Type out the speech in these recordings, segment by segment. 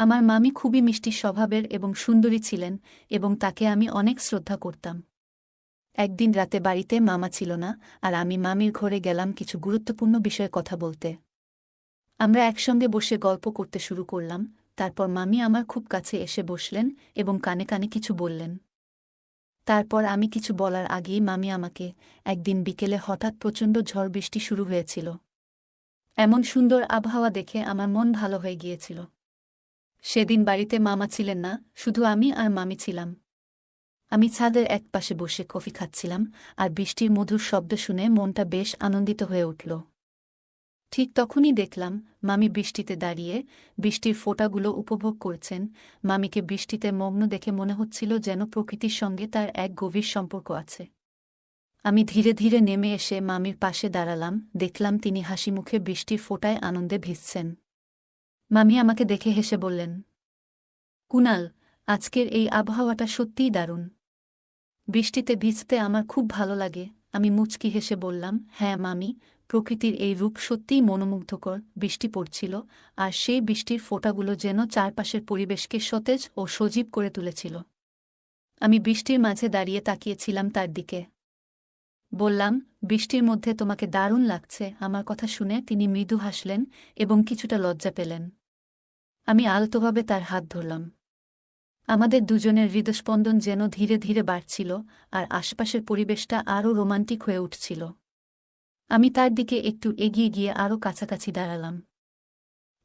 আমার মামি খুবই মিষ্টি স্বভাবের এবং সুন্দরী ছিলেন এবং তাকে আমি অনেক শ্রদ্ধা করতাম। একদিন রাতে বাড়িতে মামা ছিল না, আর আমি মামির ঘরে গেলাম কিছু গুরুত্বপূর্ণ বিষয়ে কথা বলতে। আমরা একসঙ্গে বসে গল্প করতে শুরু করলাম। তারপর মামি আমার খুব কাছে এসে বসলেন এবং কানে কানে কিছু বললেন। তারপর আমি কিছু বলার আগেই মামি আমাকে, একদিন বিকেলে হঠাৎ প্রচণ্ড ঝড় বৃষ্টি শুরু হয়েছিল। এমন সুন্দর আবহাওয়া দেখে আমার মন ভালো হয়ে গিয়েছিল। সেদিন বাড়িতে মামা ছিলেন না, শুধু আমি আর মামি ছিলাম। আমি ছাদের একপাশে বসে কফি খাচ্ছিলাম, আর বৃষ্টির মধুর শব্দ শুনে মনটা বেশ আনন্দিত হয়ে উঠল। ঠিক তখনই দেখলাম মামি বৃষ্টিতে দাঁড়িয়ে বৃষ্টির ফোঁটাগুলো উপভোগ করছেন। মামিকে বৃষ্টিতে মগ্ন দেখে মনে হচ্ছিল যেন প্রকৃতির সঙ্গে তার এক গভীর সম্পর্ক আছে। আমি ধীরে ধীরে নেমে এসে মামির পাশে দাঁড়ালাম, দেখলাম তিনি হাসিমুখে বৃষ্টির ফোঁটায় আনন্দে ভিজছেন। মামি আমাকে দেখে হেসে বললেন, কুনাল, আজকের এই আবহাওয়াটা সত্যিই দারুণ। বৃষ্টিতে ভিজতে আমার খুব ভালো লাগে। আমি মুচকি হেসে বললাম, হ্যাঁ মামি, প্রকৃতির এই রূপ সত্যিই মনোমুগ্ধকর। বৃষ্টি পড়ছিল, আর সেই বৃষ্টির ফোঁটাগুলো যেন চারপাশের পরিবেশকে সতেজ ও সজীব করে তুলেছিল। আমি বৃষ্টির মাঝে দাঁড়িয়ে তাকিয়েছিলাম তার দিকে। বললাম, বৃষ্টির মধ্যে তোমাকে দারুণ লাগছে। আমার কথা শুনে তিনি মৃদু হাসলেন এবং কিছুটা লজ্জা পেলেন। আমি আলতোভাবে তার হাত ধরলাম। আমাদের দুজনের হৃদস্পন্দন যেন ধীরে ধীরে বাড়ছিল, আর আশপাশের পরিবেশটা আরও রোমান্টিক হয়ে উঠছিল। আমি তার দিকে একটু এগিয়ে গিয়ে আরও কাছাকাছি দাঁড়ালাম।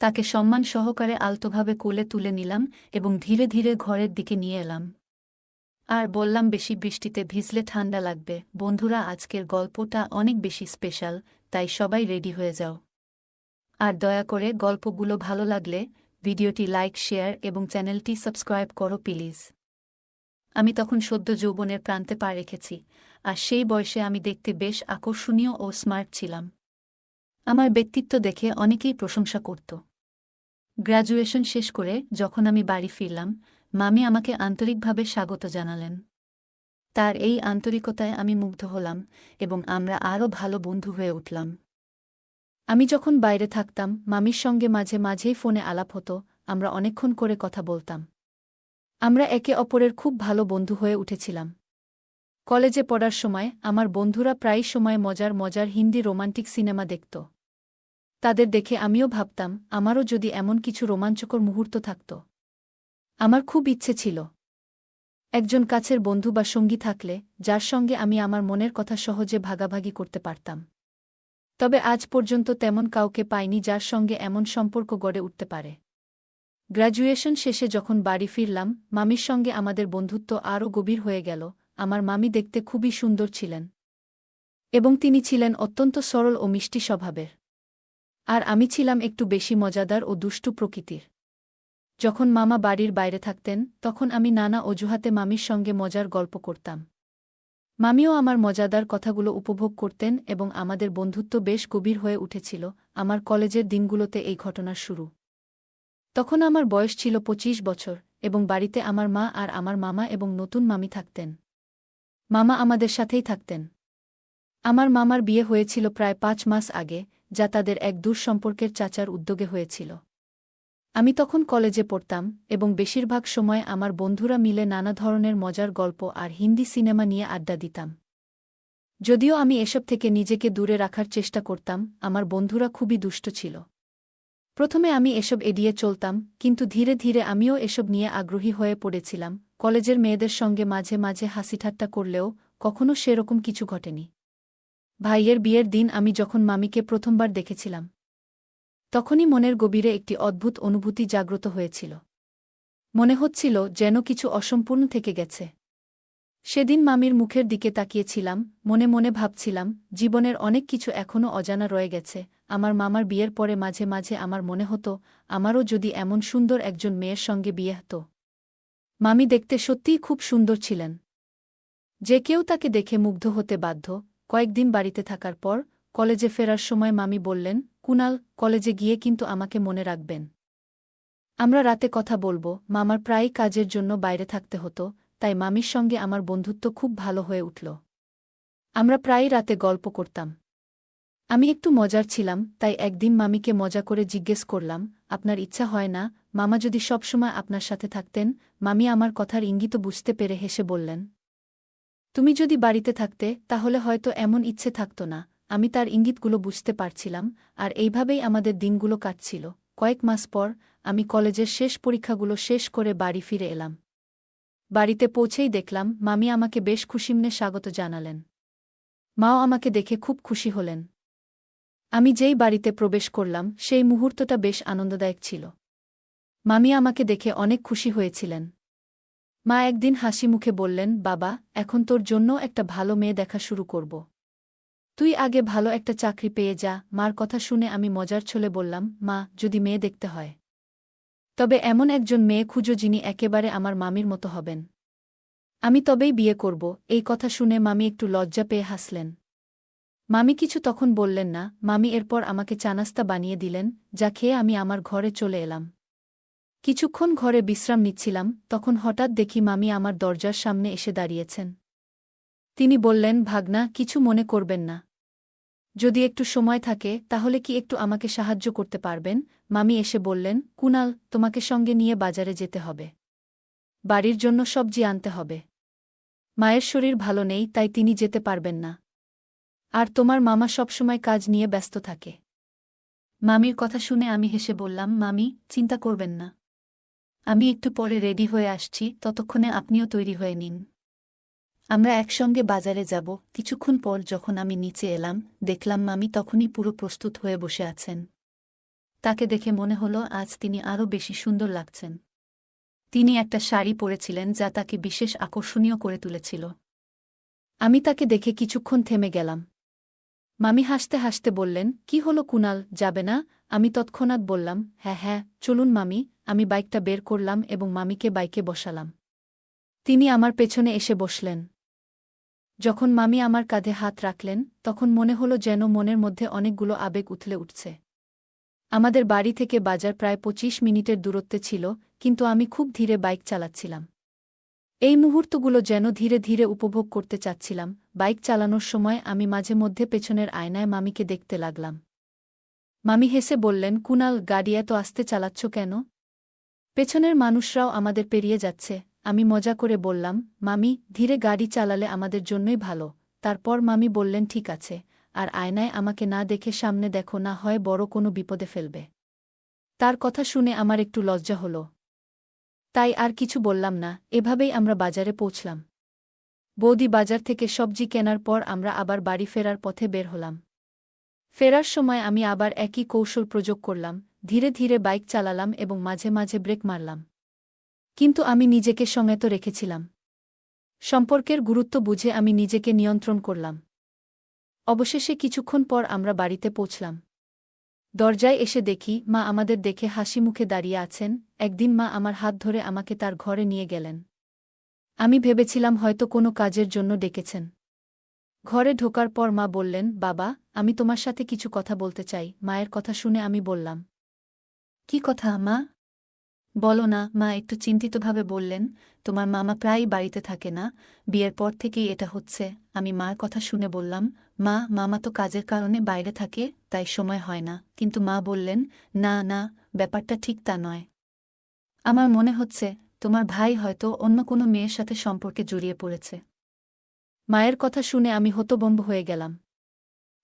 তাকে সম্মান সহকারে আলতোভাবে কোলে তুলে নিলাম এবং ধীরে ধীরে ঘরের দিকে নিয়ে এলাম। আর বললাম, বেশি বৃষ্টিতে ভিজলে ঠান্ডা লাগবে। বন্ধুরা, আজকের গল্পটা অনেক বেশি স্পেশাল, তাই সবাই রেডি হয়ে যাও। আর দয়া করে গল্পগুলো ভালো লাগলে ভিডিওটি লাইক, শেয়ার এবং চ্যানেলটি সাবস্ক্রাইব করো প্লিজ। আমি তখন সদ্য যৌবনের প্রান্তে পা রেখেছি, আর সেই বয়সে আমি দেখতে বেশ আকর্ষণীয় ও স্মার্ট ছিলাম। আমার ব্যক্তিত্ব দেখে অনেকেই প্রশংসা করত। গ্র্যাজুয়েশন শেষ করে যখন আমি বাড়ি ফিরলাম, মামি আমাকে আন্তরিকভাবে স্বাগত জানালেন। তার এই আন্তরিকতায় আমি মুগ্ধ হলাম এবং আমরা আরও ভালো বন্ধু হয়ে উঠলাম। আমি যখন বাইরে থাকতাম, মামির সঙ্গে মাঝে মাঝেই ফোনে আলাপ হতো। আমরা অনেকক্ষণ করে কথা বলতাম। আমরা একে অপরের খুব ভালো বন্ধু হয়ে উঠেছিলাম। কলেজে পড়ার সময় আমার বন্ধুরা প্রায় সময় মজার মজার হিন্দি রোমান্টিক সিনেমা দেখত। তাদের দেখে আমিও ভাবতাম, আমারও যদি এমন কিছু রোমাঞ্চকর মুহূর্ত থাকত। আমার খুব ইচ্ছে ছিল একজন কাছের বন্ধু বা সঙ্গী থাকলে, যার সঙ্গে আমি আমার মনের কথা সহজে ভাগাভাগি করতে পারতাম। তবে আজ পর্যন্ত তেমন কাউকে পাইনি যার সঙ্গে এমন সম্পর্ক গড়ে উঠতে পারে। গ্র্যাজুয়েশন শেষে যখন বাড়ি ফিরলাম, মামির সঙ্গে আমাদের বন্ধুত্ব আরও গভীর হয়ে গেল। আমার মামি দেখতে খুবই সুন্দর ছিলেন এবং তিনি ছিলেন অত্যন্ত সরল ও মিষ্টি স্বভাবের। আর আমি ছিলাম একটু বেশি মজাদার ও দুষ্টু প্রকৃতির। যখন মামা বাড়ির বাইরে থাকতেন, তখন আমি নানা অজুহাতে মামির সঙ্গে মজার গল্প করতাম। মামিও আমার মজাদার কথাগুলো উপভোগ করতেন এবং আমাদের বন্ধুত্ব বেশ গভীর হয়ে উঠেছিল। আমার কলেজের দিনগুলোতে এই ঘটনার শুরু। তখন আমার বয়স ছিল 25 বছর এবং বাড়িতে আমার মা আর আমার মামা এবং নতুন মামি থাকতেন। মামা আমাদের সাথেই থাকতেন। আমার মামার বিয়ে হয়েছিল প্রায় 5 মাস আগে, যা তাদের এক দূর সম্পর্কের চাচার উদ্যোগে হয়েছিল। আমি তখন কলেজে পড়তাম এবং বেশিরভাগ সময় আমার বন্ধুরা মিলে নানা ধরনের মজার গল্প আর হিন্দি সিনেমা নিয়ে আড্ডা দিতাম। যদিও আমি এসব থেকে নিজেকে দূরে রাখার চেষ্টা করতাম, আমার বন্ধুরা খুবই দুষ্ট ছিল। প্রথমে আমি এসব এড়িয়ে চলতাম, কিন্তু ধীরে ধীরে আমিও এসব নিয়ে আগ্রহী হয়ে পড়েছিলাম। কলেজের মেয়েদের সঙ্গে মাঝে মাঝে হাসিঠাট্টা করলেও কখনো সেরকম কিছু ঘটেনি। ভাইয়ের বিয়ের দিন আমি যখন মামিকে প্রথমবার দেখেছিলাম, তখনই মনের গভীরে একটি অদ্ভুত অনুভূতি জাগ্রত হয়েছিল। মনে হচ্ছিল যেন কিছু অসম্পূর্ণ থেকে গেছে। সেদিন মামির মুখের দিকে তাকিয়েছিলাম, মনে মনে ভাবছিলাম, জীবনের অনেক কিছু এখনও অজানা রয়ে গেছে। আমার মামার বিয়ের পরে মাঝে মাঝে আমার মনে হতো, আমারও যদি এমন সুন্দর একজন মেয়ের সঙ্গে বিয়ে হতো। মামি দেখতে সত্যিই খুব সুন্দর ছিলেন। যে কেউ তাকে দেখে মুগ্ধ হতে বাধ্য। কয়েকদিন বাড়িতে থাকার পর কলেজে ফেরার সময় মামি বললেন, কুনাল, কলেজে গিয়ে কিন্তু আমাকে মনে রাখবেন। আমরা রাতে কথা বলবো। মামার প্রায়ই কাজের জন্য বাইরে থাকতে হতো, তাই মামির সঙ্গে আমার বন্ধুত্ব খুব ভালো হয়ে উঠল। আমরা প্রায়ই রাতে গল্প করতাম। আমি একটু মজার ছিলাম, তাই একদিন মামিকে মজা করে জিজ্ঞেস করলাম, আপনার ইচ্ছা হয় না মামা যদি সবসময় আপনার সাথে থাকতেন। মামি আমার কথার ইঙ্গিত বুঝতে পেরে হেসে বললেন, তুমি যদি বাড়িতে থাকতে তাহলে হয়তো এমন ইচ্ছে থাকত না। আমি তার ইঙ্গিতগুলো বুঝতে পারছিলাম, আর এইভাবেই আমাদের দিনগুলো কাটছিল। কয়েক মাস পর আমি কলেজের শেষ পরীক্ষাগুলো শেষ করে বাড়ি ফিরে এলাম। বাড়িতে পৌঁছেই দেখলাম মামি আমাকে বেশ খুশিমনে স্বাগত জানালেন। মাও আমাকে দেখে খুব খুশি হলেন। আমি যেই বাড়িতে প্রবেশ করলাম সেই মুহূর্তটা বেশ আনন্দদায়ক ছিল। মামি আমাকে দেখে অনেক খুশি হয়েছিলেন। মা একদিন হাসি মুখে বললেন, বাবা, এখন তোর জন্য একটা ভালো মেয়ে দেখা শুরু করব। তুই আগে ভালো একটা চাকরি পেয়ে যা। মার কথা শুনে আমি মজার ছলে বললাম, মা, যদি মেয়ে দেখতে হয় তবে এমন একজন মেয়ে খুঁজো যিনি একেবারে আমার মামির মতো হবেন। আমি তবেই বিয়ে করব। এই কথা শুনে মামি একটু লজ্জা পেয়ে হাসলেন। মামি কিছু তখন বললেন না। মামি এরপর আমাকে চা-নাস্তা বানিয়ে দিলেন, যা খেয়ে আমি আমার ঘরে চলে এলাম। কিছুক্ষণ ঘরে বিশ্রাম নিচ্ছিলাম, তখন হঠাৎ দেখি মামি আমার দরজার সামনে এসে দাঁড়িয়েছেন। তিনি বললেন, ভাগনা, কিছু মনে করবেন না। যদি একটু সময় থাকে তাহলে কি একটু আমাকে সাহায্য করতে পারবেন? মামি এসে বললেন, কুনাল, তোমাকে সঙ্গে নিয়ে বাজারে যেতে হবে। বাড়ির জন্য সবজি আনতে হবে। মায়ের শরীর ভালো নেই, তাই তিনি যেতে পারবেন না। আর তোমার মামা সবসময় কাজ নিয়ে ব্যস্ত থাকে। মামির কথা শুনে আমি হেসে বললাম, মামি, চিন্তা করবেন না। আমি একটু পরে রেডি হয়ে আসছি, ততক্ষণে আপনিও তৈরি হয়ে নিন। আমরা একসঙ্গে বাজারে যাব। কিছুক্ষণ পর যখন আমি নিচে এলাম, দেখলাম মামি তখনই পুরো প্রস্তুত হয়ে বসে আছেন। তাকে দেখে মনে হলো আজ তিনি আরও বেশি সুন্দর লাগছেন। তিনি একটা শাড়ি পরেছিলেন যা তাকে বিশেষ আকর্ষণীয় করে তুলেছিল। আমি তাকে দেখে কিছুক্ষণ থেমে গেলাম। মামি হাসতে হাসতে বললেন, কি হলো কুনাল, যাবে না? আমি তৎক্ষণাৎ বললাম, হ্যাঁ হ্যাঁ, চলুন মামি। আমি বাইকটা বের করলাম এবং মামিকে বাইকে বসালাম। তিনি আমার পেছনে এসে বসলেন। যখন মামি আমার কাঁধে হাত রাখলেন তখন মনে হলো যেন মনের মধ্যে অনেকগুলো আবেগ উথলে উঠছে। আমাদের বাড়ি থেকে বাজার প্রায় ২৫ মিনিটের দূরত্বে ছিল, কিন্তু আমি খুব ধীরে বাইক চালাচ্ছিলাম। এই মুহূর্তগুলো যেন ধীরে ধীরে উপভোগ করতে চাচ্ছিলাম। বাইক চালানোর সময় আমি মাঝে মধ্যে পেছনের আয়নায় মামিকে দেখতে লাগলাম। মামি হেসে বললেন, কুনাল, গাড়ি এত আস্তে চালাচ্ছ কেন? পেছনের মানুষরাও আমাদের পেরিয়ে যাচ্ছে। আমি মজা করে বললাম, মামি, ধীরে গাড়ি চালালে আমাদের জন্যই ভালো। তারপর মামি বললেন, ঠিক আছে, আর আয়নায় আমাকে না দেখে সামনে দেখো, না হয় বড় কোনো বিপদে ফেলবে। তার কথা শুনে আমার একটু লজ্জা হলো। তাই আর কিছু বললাম না। এভাবেই আমরা বাজারে পৌঁছলাম। বৌদি বাজার থেকে সবজি কেনার পর আমরা আবার বাড়ি ফেরার পথে বের হলাম। ফেরার সময় আমি আবার একই কৌশল প্রয়োগ করলাম। ধীরে ধীরে বাইক চালালাম এবং মাঝে মাঝে ব্রেক মারলাম। কিন্তু আমি নিজেকে সংযত রেখেছিলাম। সম্পর্কের গুরুত্ব বুঝে আমি নিজেকে নিয়ন্ত্রণ করলাম। অবশেষে কিছুক্ষণ পর আমরা বাড়িতে পৌঁছলাম। দরজায় এসে দেখি মা আমাদের দেখে হাসি মুখে দাঁড়িয়ে আছেন। একদিন মা আমার হাত ধরে আমাকে তার ঘরে নিয়ে গেলেন। আমি ভেবেছিলাম হয়তো কোনো কাজের জন্য ডেকেছেন। ঘরে ঢোকার পর মা বললেন, বাবা, আমি তোমার সাথে কিছু কথা বলতে চাই। মায়ের কথা শুনে আমি বললাম, কি কথা মা? বলো না। মা একটু চিন্তিতভাবে বললেন, তোমার মামা প্রায়ই বাড়িতে থাকে না, বিয়ের পর থেকেই এটা হচ্ছে। আমি মার কথা শুনে বললাম, মা, মামা তো কাজের কারণে বাইরে থাকে, তাই সময় হয় না। কিন্তু মা বললেন, না না, ব্যাপারটা ঠিক তা নয়। আমার মনে হচ্ছে তোমার ভাই হয়তো অন্য কোনো মেয়ের সাথে সম্পর্কে জড়িয়ে পড়েছে। মায়ের কথা শুনে আমি হতভম্ব হয়ে গেলাম।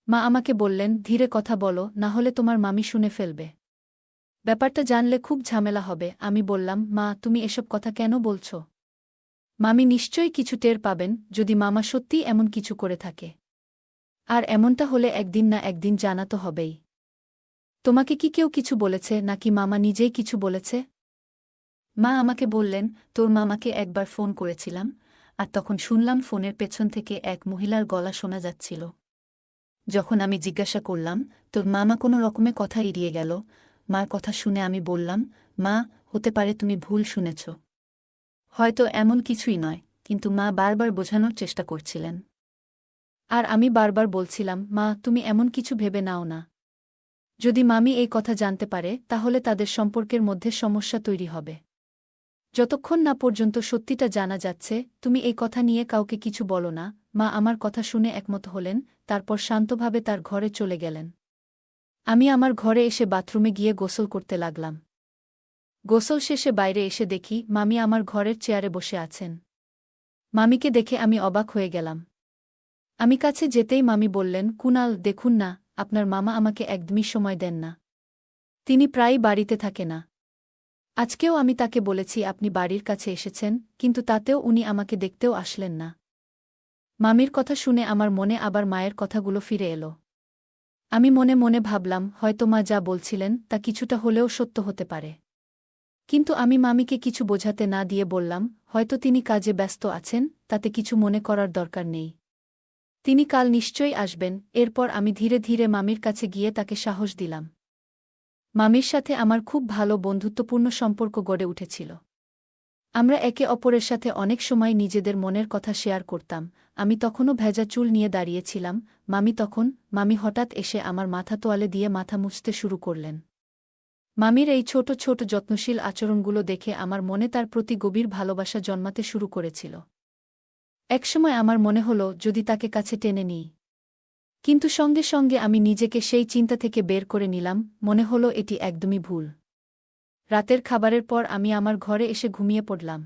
মা আমাকে বললেন, ধীরে কথা বলো, না হলে তোমার মামি শুনে ফেলবে। ব্যাপারটা জানলে খুব ঝামেলা হবে। আমি বললাম, মা, তুমি এসব কথা কেন বলছ? মামি নিশ্চয়ই কিছু টের পাবেন যদি মামা সত্যিই এমন কিছু করে থাকে। আর এমনটা হলে একদিন না একদিন জানা তো হবেই। তোমাকে কি কেউ কিছু বলেছে, নাকি মামা নিজেই কিছু বলেছে? মা আমাকে বললেন, তোর মামাকে একবার ফোন করেছিলাম, আর তখন শুনলাম ফোনের পেছন থেকে এক মহিলার গলা শোনা যাচ্ছিল। যখন আমি জিজ্ঞাসা করলাম, তোর মামা কোনো রকমে কথা এড়িয়ে গেল। মার কথা শুনে আমি বললাম, মা, হতে পারে তুমি ভুল শুনেছ। হয়তো এমন কিছুই নয়। কিন্তু মা বারবার বোঝানোর চেষ্টা করছিলেন। আর আমি বারবার বলছিলাম, মা, তুমি এমন কিছু ভেবে নাও না। যদি মামি এই কথা জানতে পারে তাহলে তাদের সম্পর্কের মধ্যে সমস্যা তৈরি হবে। যতক্ষণ না পর্যন্ত সত্যিটা জানা যাচ্ছে, তুমি এই কথা নিয়ে কাউকে কিছু বলো না। মা আমার কথা শুনে একমত হলেন, তারপর শান্তভাবে তার ঘরে চলে গেলেন। আমি আমার ঘরে এসে বাথরুমে গিয়ে গোসল করতে লাগলাম। গোসল শেষে বাইরে এসে দেখি মামি আমার ঘরের চেয়ারে বসে আছেন। মামিকে দেখে আমি অবাক হয়ে গেলাম। আমি কাছে যেতেই মামি বললেন, কুনাল, দেখুন না, আপনার মামা আমাকে একদমই সময় দেন না। তিনি প্রায়ই বাড়িতে থাকে না। আজকেও আমি তাকে বলেছি আপনি বাড়ির কাছে এসেছেন, কিন্তু তাতেও উনি আমাকে দেখতেও আসলেন না। মামির কথা শুনে আমার মনে আবার মায়ের কথাগুলো ফিরে এলো। আমি মনে মনে ভাবলাম, হয়তো মা যা বলছিলেন তা কিছুটা হলেও সত্য হতে পারে। কিন্তু আমি মামিকে কিছু বোঝাতে না দিয়ে বললাম, হয়তো তিনি কাজে ব্যস্ত আছেন, তাতে কিছু মনে করার দরকার নেই। তিনি কাল নিশ্চয়ই আসবেন। এরপর আমি ধীরে ধীরে মামির কাছে গিয়ে তাকে সাহস দিলাম। মামির সাথে আমার খুব ভালো বন্ধুত্বপূর্ণ সম্পর্ক গড়ে উঠেছিল। আমরা একে অপরের সাথে অনেক সময় নিজেদের মনের কথা শেয়ার করতাম। আমি তখনও ভেজা চুল নিয়ে দাঁড়িয়েছিলাম, মামি হঠাৎ এসে আমার মাথা তোয়ালে দিয়ে মাথা মুছতে শুরু করলেন। মামির এই ছোট ছোট যত্নশীল আচরণগুলো দেখে আমার মনে তার প্রতি গভীর ভালোবাসা জন্মাতে শুরু করেছিল। একসময় আমার মনে হলো, যদি তাকে কাছে টেনে নিই। কিন্তু সঙ্গে সঙ্গে আমি নিজেকে সেই চিন্তা থেকে বের করে নিলাম, মনে হলো এটি একদমই ভুল। রাতের খাবারের পর আমি আমার ঘরে এসে ঘুমিয়ে পড়লাম।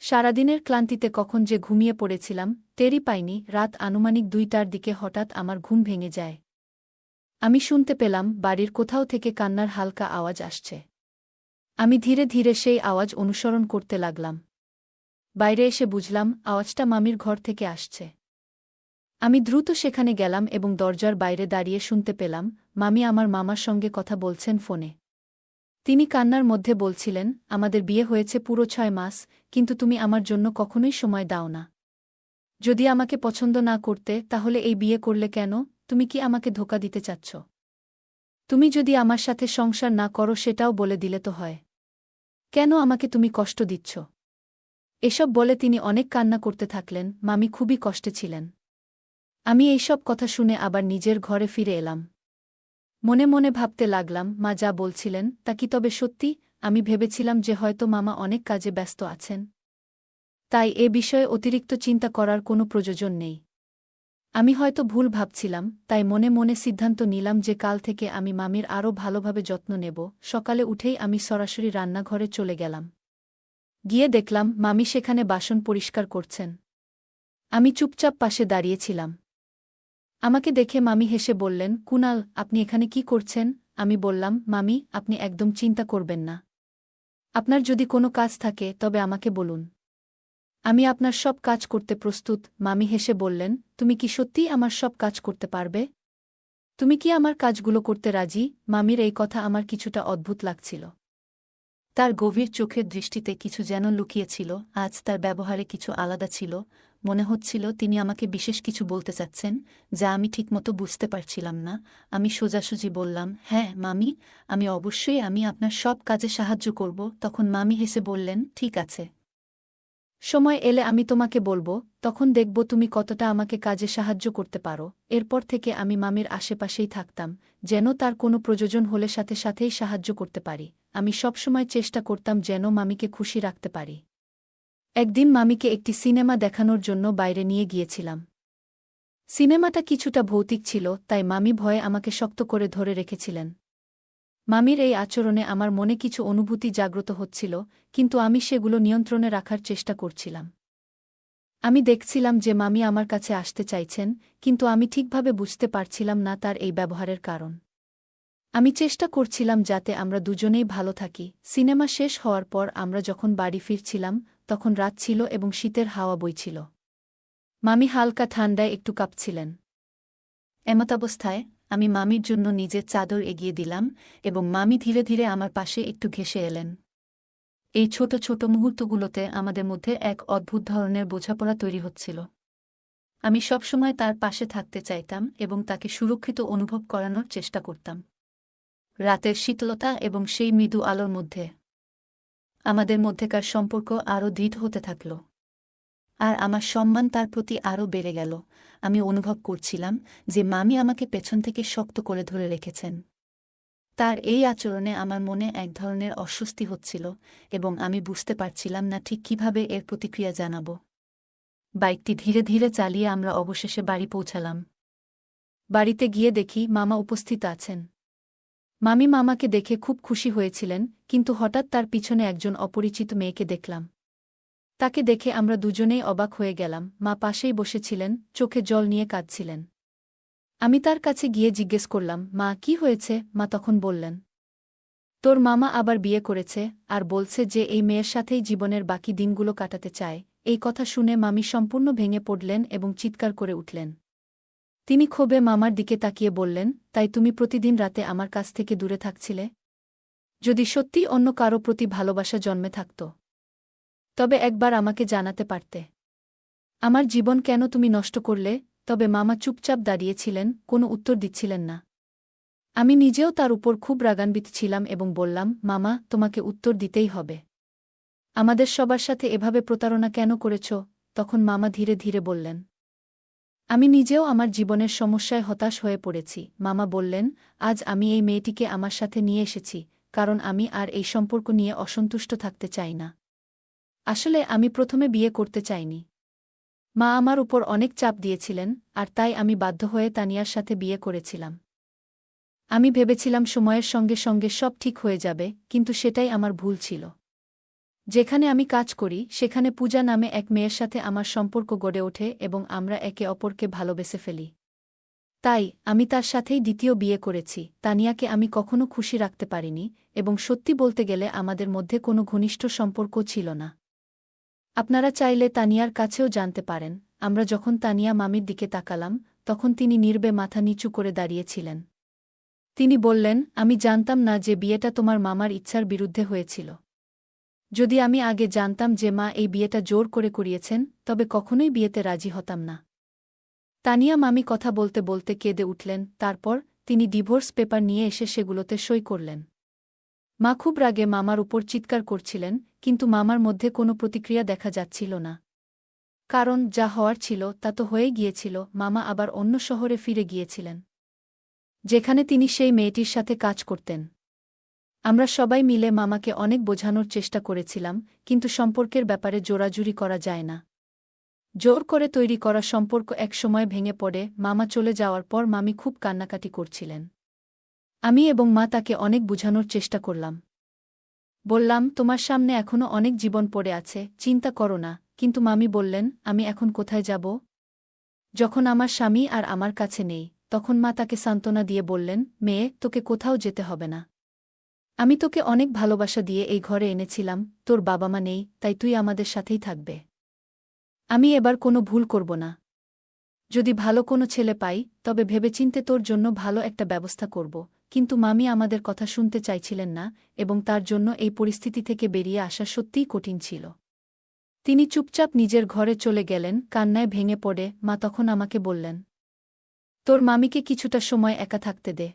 সারাদিনের ক্লান্তিতে কখন যে ঘুমিয়ে পড়েছিলাম টেরই পাইনি। রাত আনুমানিক 2টার দিকে হঠাৎ আমার ঘুম ভেঙে যায়। আমি শুনতে পেলাম বাড়ির কোথাও থেকে কান্নার হালকা আওয়াজ আসছে। আমি ধীরে ধীরে সেই আওয়াজ অনুসরণ করতে লাগলাম। বাইরে এসে বুঝলাম আওয়াজটা মামির ঘর থেকে আসছে। আমি দ্রুত সেখানে গেলাম এবং দরজার বাইরে দাঁড়িয়ে শুনতে পেলাম মামি আমার মামার সঙ্গে কথা বলছেন ফোনে। তিনি কান্নার মধ্যে বলছিলেন, আমাদের বিয়ে হয়েছে পুরো 6 মাস, কিন্তু তুমি আমার জন্য কখনোই সময় দাও না। যদি আমাকে পছন্দ না করতে তাহলে এই বিয়ে করলে কেন? তুমি কি আমাকে ধোঁকা দিতে চাচ্ছ? তুমি যদি আমার সাথে সংসার না করো সেটাও বলে দিলে তো হয়। কেন আমাকে তুমি কষ্ট দিচ্ছ? এসব বলে তিনি অনেক কান্না করতে থাকলেন। মামি খুবই কষ্টে ছিলেন। আমি এইসব কথা শুনে আবার নিজের ঘরে ফিরে এলাম। মনে মনে ভাবতে লাগলাম, মা যা বলছিলেন তা কি তবে সত্যি? আমি ভেবেছিলাম যে হয়তো মামা অনেক কাজে ব্যস্ত আছেন, তাই এ বিষয়ে অতিরিক্ত চিন্তা করার কোনো প্রয়োজন নেই। আমি হয়তো ভুল ভাবছিলাম, তাই মনে মনে সিদ্ধান্ত নিলাম যে কাল থেকে আমি মামির আরও ভালোভাবে যত্ন নেব। সকালে উঠেই আমি সরাসরি রান্নাঘরে চলে গেলাম। গিয়ে দেখলাম মামি সেখানে বাসন পরিষ্কার করছেন। আমি চুপচাপ পাশে দাঁড়িয়েছিলাম। আমাকে দেখে মামি হেসে বললেন, কুনাল, আপনি এখানে কি করছেন? আমি বললাম, মামি, আপনি একদম চিন্তা করবেন না। আপনার যদি কোনো কাজ থাকে তবে আমাকে বলুন। আমি আপনার সব কাজ করতে প্রস্তুত। মামি হেসে বললেন, তুমি কি সত্যিই আমার সব কাজ করতে পারবে? তুমি কি আমার কাজগুলো করতে রাজি? মামির এই কথা আমার কিছুটা অদ্ভুত লাগছিল। তার গভীর চোখের দৃষ্টিতে কিছু যেন লুকিয়েছিল। আজ তার ব্যবহারে কিছু আলাদা ছিল। মনে হচ্ছিল তিনি আমাকে বিশেষ কিছু বলতে চাচ্ছেন, যা আমি ঠিকমতো বুঝতে পারছিলাম না। আমি সোজাসুজি বললাম, হ্যাঁ মামি, আমি আপনার সব কাজে সাহায্য করব। তখন মামি হেসে বললেন, ঠিক আছে। সময় এলে আমি তোমাকে বলবো, তখন দেখব তুমি কতটা আমাকে কাজে সাহায্য করতে পারো। এরপর থেকে আমি মামির আশেপাশেই থাকতাম, যেন তার কোনো প্রয়োজন হলে সাথে সাথেই সাহায্য করতে পারি। আমি সবসময় চেষ্টা করতাম যেন মামিকে খুশি রাখতে পারি। একদিন মামিকে একটি সিনেমা দেখানোর জন্য বাইরে নিয়ে গিয়েছিলাম। সিনেমাটা কিছুটা ভৌতিক ছিল, তাই মামি ভয়ে আমাকে শক্ত করে ধরে রেখেছিলেন। মামির এই আচরণে আমার মনে কিছু অনুভূতি জাগ্রত হচ্ছিল, কিন্তু আমি সেগুলো নিয়ন্ত্রণে রাখার চেষ্টা করছিলাম। আমি দেখছিলাম যে মামি আমার কাছে আসতে চাইছেন, কিন্তু আমি ঠিকভাবে বুঝতে পারছিলাম না তার এই ব্যবহারের কারণ। আমি চেষ্টা করছিলাম যাতে আমরা দুজনেই ভালো থাকি। সিনেমা শেষ হওয়ার পর আমরা যখন বাড়ি ফিরছিলাম, তখন রাত ছিল এবং শীতের হাওয়া বইছিল। মামি হালকা ঠান্ডায় একটু কাঁপছিলেন। এমতাবস্থায় আমি মামির জন্য নিজের চাদর এগিয়ে দিলাম এবং মামি ধীরে ধীরে আমার পাশে একটু ঘেঁষে এলেন। এই ছোট ছোট মুহূর্তগুলোতে আমাদের মধ্যে এক অদ্ভুত ধরনের বোঝাপড়া তৈরি হচ্ছিল। আমি সবসময় তার পাশে থাকতে চাইতাম এবং তাকে সুরক্ষিত অনুভব করানোর চেষ্টা করতাম। রাতের শীতলতা এবং সেই মৃদু আলোর মধ্যে আমাদের মধ্যেকার সম্পর্ক আরও দৃঢ় হতে থাকল। আর আমার সম্মান তার প্রতি আরও বেড়ে গেল। আমি অনুভব করছিলাম যে মামি আমাকে পেছন থেকে শক্ত করে ধরে রেখেছেন। তার এই আচরণে আমার মনে এক ধরনের অস্বস্তি হচ্ছিল এবং আমি বুঝতে পারছিলাম না ঠিক কিভাবে এর প্রতিক্রিয়া জানাব। বাইকটি ধীরে ধীরে চালিয়ে আমরা অবশেষে বাড়ি পৌঁছালাম। বাড়িতে গিয়ে দেখি মামা উপস্থিত আছেন। মামি মামাকে দেখে খুব খুশি হয়েছিলেন, কিন্তু হঠাৎ তার পিছনে একজন অপরিচিত মেয়েকে দেখলাম। তাকে দেখে আমরা দুজনেই অবাক হয়ে গেলাম। মা পাশেই বসেছিলেন, চোখে জল নিয়ে কাঁদছিলেন। আমি তার কাছে গিয়ে জিজ্ঞেস করলাম, মা কি হয়েছে? মা তখন বললেন, তোর মামা আবার বিয়ে করেছে, আর বলছে যে এই মেয়ের সাথেই জীবনের বাকি দিনগুলো কাটাতে চায়। এই কথা শুনে মামি সম্পূর্ণ ভেঙে পড়লেন এবং চিৎকার করে উঠলেন। তিনি ক্ষোভে মামার দিকে তাকিয়ে বললেন, তাই তুমি প্রতিদিন রাতে আমার কাছ থেকে দূরে থাকছিলে? যদি সত্যিই অন্য কারো প্রতি ভালোবাসা জন্মে থাকত, তবে একবার আমাকে জানাতে পারতে। আমার জীবন কেন তুমি নষ্ট করলে? তবে মামা চুপচাপ দাঁড়িয়েছিলেন, কোনো উত্তর দিচ্ছিলেন না। আমি নিজেও তার উপর খুব রাগান্বিত ছিলাম এবং বললাম, মামা, তোমাকে উত্তর দিতেই হবে। আমাদের সবার সাথে এভাবে প্রতারণা কেন করেছ? তখন মামা ধীরে ধীরে বললেন, আমি নিজেও আমার জীবনের সমস্যায় হতাশ হয়ে পড়েছি। মামা বললেন, আজ আমি এই মেয়েটিকে আমার সাথে নিয়ে এসেছি, কারণ আমি আর এই সম্পর্ক নিয়ে অসন্তুষ্ট থাকতে চাই না। আসলে আমি প্রথমে বিয়ে করতে চাইনি। মা আমার উপর অনেক চাপ দিয়েছিলেন, আর তাই আমি বাধ্য হয়ে তানিয়ার সাথে বিয়ে করেছিলাম। আমি ভেবেছিলাম সময়ের সঙ্গে সঙ্গে সব ঠিক হয়ে যাবে, কিন্তু সেটাই আমার ভুল ছিল। যেখানে আমি কাজ করি সেখানে পূজা নামে এক মেয়ের সাথে আমার সম্পর্ক গড়ে ওঠে এবং আমরা একে অপরকে ভালোবেসে ফেলি। তাই আমি তার সাথেই দ্বিতীয় বিয়ে করেছি। তানিয়াকে আমি কখনো খুশি রাখতে পারিনি, এবং সত্যি বলতে গেলে আমাদের মধ্যে কোনো ঘনিষ্ঠ সম্পর্ক ছিল না। আপনারা চাইলে তানিয়ার কাছেও জানতে পারেন। আমরা যখন তানিয়া মামির দিকে তাকালাম, তখন তিনি নীরবে মাথা নিচু করে দাঁড়িয়েছিলেন। তিনি বললেন, আমি জানতাম না যে বিয়েটা তোমার মামার ইচ্ছার বিরুদ্ধে হয়েছিল। যদি আমি আগে জানতাম যে মা এই বিয়েটা জোর করে করিয়েছেন, তবে কখনোই বিয়েতে রাজি হতাম না। তানিয়া মামি কথা বলতে বলতে কেঁদে উঠলেন। তারপর তিনি ডিভোর্স পেপার নিয়ে এসে সেগুলোতে সই করলেন। মা খুব রাগে মামার উপর চিৎকার করছিলেন, কিন্তু মামার মধ্যে কোনো প্রতিক্রিয়া দেখা যাচ্ছিল না। কারণ যা হওয়ার ছিল তা তো হয়ে গিয়েছিল। মামা আবার অন্য শহরে ফিরে গিয়েছিলেন, যেখানে তিনি সেই মেয়েটির সাথে কাজ করতেন। আমরা সবাই মিলে মামাকে অনেক বোঝানোর চেষ্টা করেছিলাম, কিন্তু সম্পর্কের ব্যাপারে জোরাজুরি করা যায় না। জোর করে তৈরি করা সম্পর্ক একসময় ভেঙে পড়ে। মামা চলে যাওয়ার পর মামি খুব কান্নাকাটি করছিলেন। আমি এবং মা তাকে অনেক বুঝানোর চেষ্টা করলাম। বললাম, তোমার সামনে এখনও অনেক জীবন পড়ে আছে, চিন্তা করো না। কিন্তু মামি বললেন, আমি এখন কোথায় যাব? যখন আমার স্বামী আর আমার কাছে নেই? তখন মা তাকে সান্ত্বনা দিয়ে বললেন, মেয়ে, তোকে কোথাও যেতে হবে না। আমি তোকে অনেক ভালোবাসা দিয়ে এই ঘরে এনেছিলাম। তোর বাবা মা নেই, তাই তুই আমাদের সাথেই থাকবে। আমি এবার কোনো ভুল করব না। যদি ভালো কোনো ছেলে পাই, তবে ভেবেচিন্তে তোর জন্য ভালো একটা ব্যবস্থা করব। কিন্তু মামি আমাদের কথা শুনতে চাইছিলেন না, এবং তার জন্য এই পরিস্থিতি থেকে বেরিয়ে আসা সত্যিই কঠিন ছিল। তিনি চুপচাপ নিজের ঘরে চলে গেলেন, কান্নায় ভেঙে পড়ে। মা তখন আমাকে বললেন, তোর মামিকে কিছুটা সময় একা থাকতে দে।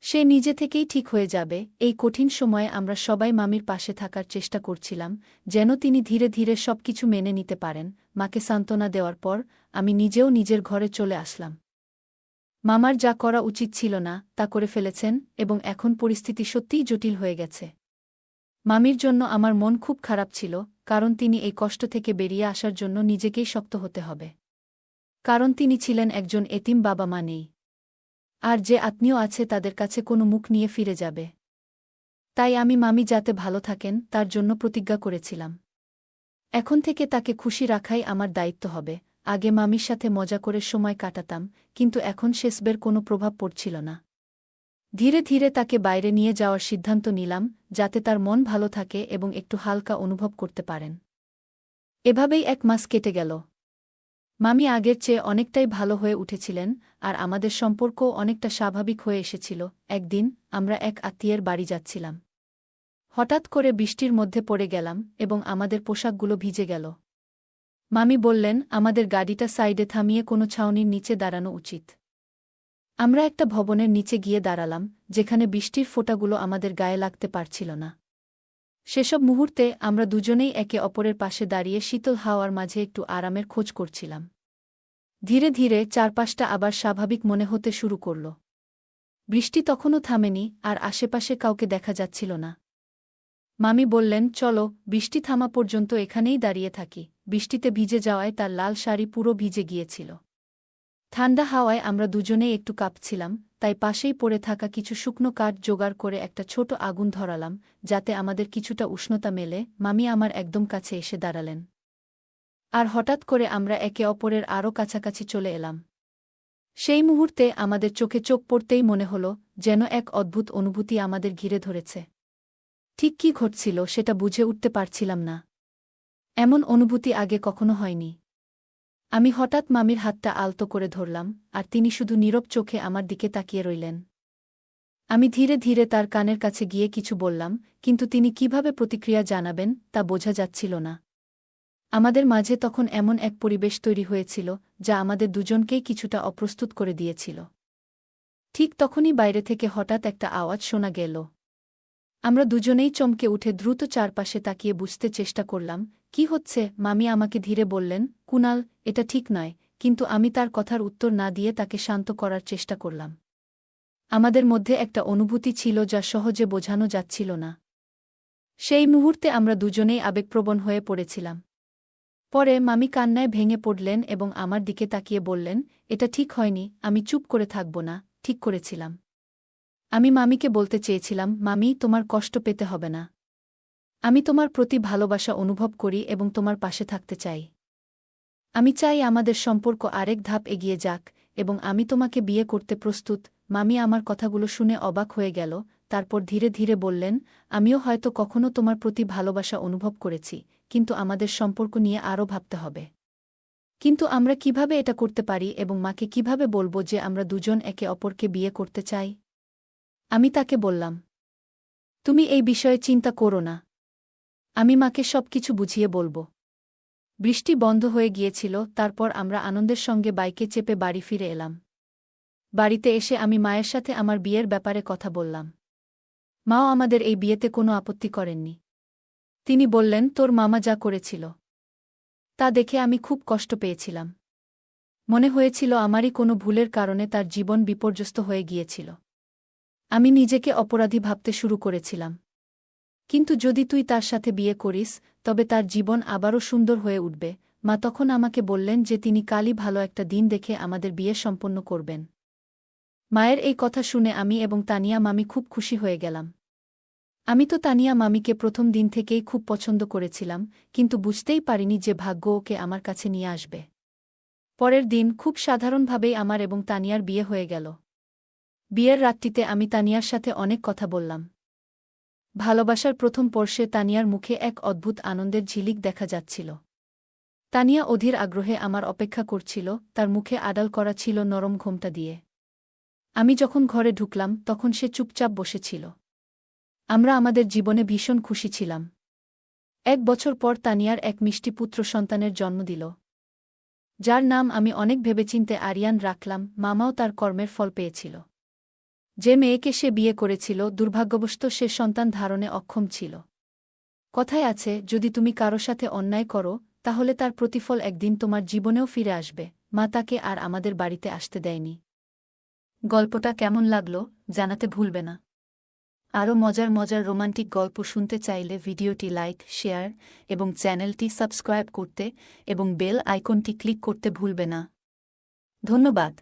সে নিজে থেকেই ঠিক হয়ে যাবে। এই কঠিন সময়ে আমরা সবাই মামির পাশে থাকার চেষ্টা করছিলাম, যেন তিনি ধীরে ধীরে সবকিছু মেনে নিতে পারেন। মাকে সান্ত্বনা দেওয়ার পর আমি নিজেও নিজের ঘরে চলে আসলাম। মামার যা করা উচিত ছিল না তা করে ফেলেছেন, এবং এখন পরিস্থিতি সত্যিই জটিল হয়ে গেছে। মামির জন্য আমার মন খুব খারাপ ছিল, কারণ তিনি এই কষ্ট থেকে বেরিয়ে আসার জন্য নিজেকেই শক্ত হতে হবে। কারণ তিনি ছিলেন একজন এতিম, বাবা মা নেই। আর যে আত্মীয় আছে তাদের কাছে কোনো মুখ নিয়ে ফিরে যাবে। তাই আমি মামি যাতে ভালো থাকেন তার জন্য প্রতিজ্ঞা করেছিলাম। এখন থেকে তাকে খুশি রাখাই আমার দায়িত্ব হবে। আগে মামির সাথে মজা করে সময় কাটাতাম, কিন্তু এখন শেষবের কোনো প্রভাব পড়ছিল না। ধীরে ধীরে তাকে বাইরে নিয়ে যাওয়ার সিদ্ধান্ত নিলাম, যাতে তার মন ভালো থাকে এবং একটু হালকা অনুভব করতে পারেন। এভাবেই 1 মাস কেটে গেল। মামি আগের চেয়ে অনেকটাই ভালো হয়ে উঠেছিলেন, আর আমাদের সম্পর্কও অনেকটা স্বাভাবিক হয়ে এসেছিল। একদিন আমরা এক আত্মীয়ের বাড়ি যাচ্ছিলাম। হঠাৎ করে বৃষ্টির মধ্যে পড়ে গেলাম এবং আমাদের পোশাকগুলো ভিজে গেল। মামি বললেন, আমাদের গাড়িটা সাইডে থামিয়ে কোনো ছাউনির নিচে দাঁড়ানো উচিত। আমরা একটা ভবনের নিচে গিয়ে দাঁড়ালাম, যেখানে বৃষ্টির ফোঁটাগুলো আমাদের গায়ে লাগতে পারছিল না। সেসব মুহূর্তে আমরা দুজনেই একে অপরের পাশে দাঁড়িয়ে শীতল হাওয়ার মাঝে একটু আরামের খোঁজ করছিলাম। ধীরে ধীরে চারপাশটা আবার স্বাভাবিক মনে হতে শুরু করল। বৃষ্টি তখনও থামেনি, আর আশেপাশে কাউকে দেখা যাচ্ছিল না। মামি বললেন, চলো, বৃষ্টি থামা পর্যন্ত এখানেই দাঁড়িয়ে থাকি। বৃষ্টিতে ভিজে যাওয়ায় তার লাল শাড়ি পুরো ভিজে গিয়েছিল। ঠান্ডা হাওয়ায় আমরা দুজনেই একটু কাঁপছিলাম, তাই পাশেই পড়ে থাকা কিছু শুকনো কাঠ জোগাড় করে একটা ছোট আগুন ধরালাম, যাতে আমাদের কিছুটা উষ্ণতা মেলে। মামি আমার একদম কাছে এসে দাঁড়ালেন। আর হঠাৎ করে আমরা একে অপরের আরও কাছাকাছি চলে এলাম। সেই মুহূর্তে আমাদের চোখে চোখ পড়তেই মনে হল যেন এক অদ্ভুত অনুভূতি আমাদের ঘিরে ধরেছে। ঠিক কী ঘটছিল সেটা বুঝে উঠতে পারছিলাম না। এমন অনুভূতি আগে কখনো হয়নি। আমি হঠাৎ মামির হাতটা আলতো করে ধরলাম, আর তিনি শুধু নীরব চোখে আমার দিকে তাকিয়ে রইলেন। আমি ধীরে ধীরে তার কানের কাছে গিয়ে কিছু বললাম, কিন্তু তিনি কিভাবে প্রতিক্রিয়া জানাবেন তা বোঝা যাচ্ছিল না। আমাদের মাঝে তখন এমন এক পরিবেশ তৈরি হয়েছিল যা আমাদের দুজনকেই কিছুটা অপ্রস্তুত করে দিয়েছিল। ঠিক তখনই বাইরে থেকে হঠাৎ একটা আওয়াজ শোনা গেল। আমরা দুজনেই চমকে উঠে দ্রুত চারপাশে তাকিয়ে বুঝতে চেষ্টা করলাম কি হচ্ছে। মামি আমাকে ধীরে বললেন, কুনাল, এটা ঠিক নয়, কিন্তু আমি তার কথার উত্তর না দিয়ে তাকে শান্ত করার চেষ্টা করলাম। আমাদের মধ্যে একটা অনুভূতি ছিল যা সহজে বোঝানো যাচ্ছিল না। সেই মুহূর্তে আমরা দুজনেই আবেগপ্রবণ হয়ে পড়েছিলাম। পরে মামি কান্নায় ভেঙে পড়লেন এবং আমার দিকে তাকিয়ে বললেন, এটা ঠিক হয়নি। আমি চুপ করে থাকব না, ঠিক করেছিলাম। আমি মামিকে বলতে চেয়েছিলাম, মামি, তোমার কষ্ট পেতে হবে না। আমি তোমার প্রতি ভালোবাসা অনুভব করি এবং তোমার পাশে থাকতে চাই। আমি চাই আমাদের সম্পর্ক আরেক ধাপ এগিয়ে যাক, এবং আমি তোমাকে বিয়ে করতে প্রস্তুত। মামি আমার কথাগুলো শুনে অবাক হয়ে গেল, তারপর ধীরে ধীরে বললেন, আমিও হয়তো কখনো তোমার প্রতি ভালোবাসা অনুভব করেছি, কিন্তু আমাদের সম্পর্ক নিয়ে আরও ভাবতে হবে। কিন্তু আমরা কিভাবে এটা করতে পারি এবং মাকে কিভাবে বলবো যে আমরা দুজন একে অপরকে বিয়ে করতে চাই? আমি তাকে বললাম, তুমি এই বিষয়ে চিন্তা করো না। আমি মাকে সবকিছু বুঝিয়ে বলবো। বৃষ্টি বন্ধ হয়ে গিয়েছিল, তারপর আমরা আনন্দের সঙ্গে বাইকে চেপে বাড়ি ফিরে এলাম। বাড়িতে এসে আমি মায়ের সাথে আমার বিয়ের ব্যাপারে কথা বললাম। মাও আমাদের এই বিয়েতে কোনো আপত্তি করেননি। তিনি বললেন, তোর মামা যা করেছিল তা দেখে আমি খুব কষ্ট পেয়েছিলাম। মনে হয়েছিল আমারই কোনো ভুলের কারণে তার জীবন বিপর্যস্ত হয়ে গিয়েছিল। আমি নিজেকে অপরাধী ভাবতে শুরু করেছিলাম। কিন্তু যদি তুই তার সাথে বিয়ে করিস, তবে তার জীবন আবারও সুন্দর হয়ে উঠবে। মা তখন আমাকে বললেন যে তিনি কালই ভালো একটা দিন দেখে আমাদের বিয়ে সম্পন্ন করবেন। মায়ের এই কথা শুনে আমি এবং তানিয়া মামি খুব খুশি হয়ে গেলাম। আমি তো তানিয়া মামিকে প্রথম দিন থেকেই খুব পছন্দ করেছিলাম, কিন্তু বুঝতেই পারিনি যে ভাগ্য ওকে আমার কাছে নিয়ে আসবে। পরের দিন খুব সাধারণভাবেই আমার এবং তানিয়ার বিয়ে হয়ে গেল। বিয়ের রাতটিতে আমি তানিয়ার সাথে অনেক কথা বললাম। ভালোবাসার প্রথম স্পর্শে তানিয়ার মুখে এক অদ্ভুত আনন্দের ঝিলিক দেখা যাচ্ছিল। তানিয়া অধীর আগ্রহে আমার অপেক্ষা করছিল, তার মুখে আড়াল করা ছিল নরম ঘোমটা দিয়ে। আমি যখন ঘরে ঢুকলাম তখন সে চুপচাপ বসেছিল। আমরা আমাদের জীবনে ভীষণ খুশি ছিলাম। 1 বছর পর তানিয়ার এক মিষ্টি পুত্র সন্তানের জন্ম দিল, যার নাম আমি অনেক ভেবেচিন্তে আরিয়ান রাখলাম। মামাও তার কর্মের ফল পেয়েছিল। যে মেয়েকে সে বিয়ে করেছিল, দুর্ভাগ্যবশত সে সন্তান ধারণে অক্ষম ছিল। কথায় আছে, যদি তুমি কারো সাথে অন্যায় করো, তাহলে তার প্রতিফল একদিন তোমার জীবনেও ফিরে আসবে। মা তাকে আর আমাদের বাড়িতে আসতে দেয়নি। গল্পটা কেমন লাগলো জানাতে ভুলবে না। আরও মজার মজার রোমান্টিক গল্প শুনতে চাইলে ভিডিওটি লাইক, শেয়ার এবং চ্যানেলটি সাবস্ক্রাইব করতে এবং বেল আইকনটি ক্লিক করতে ভুলবে না। ধন্যবাদ।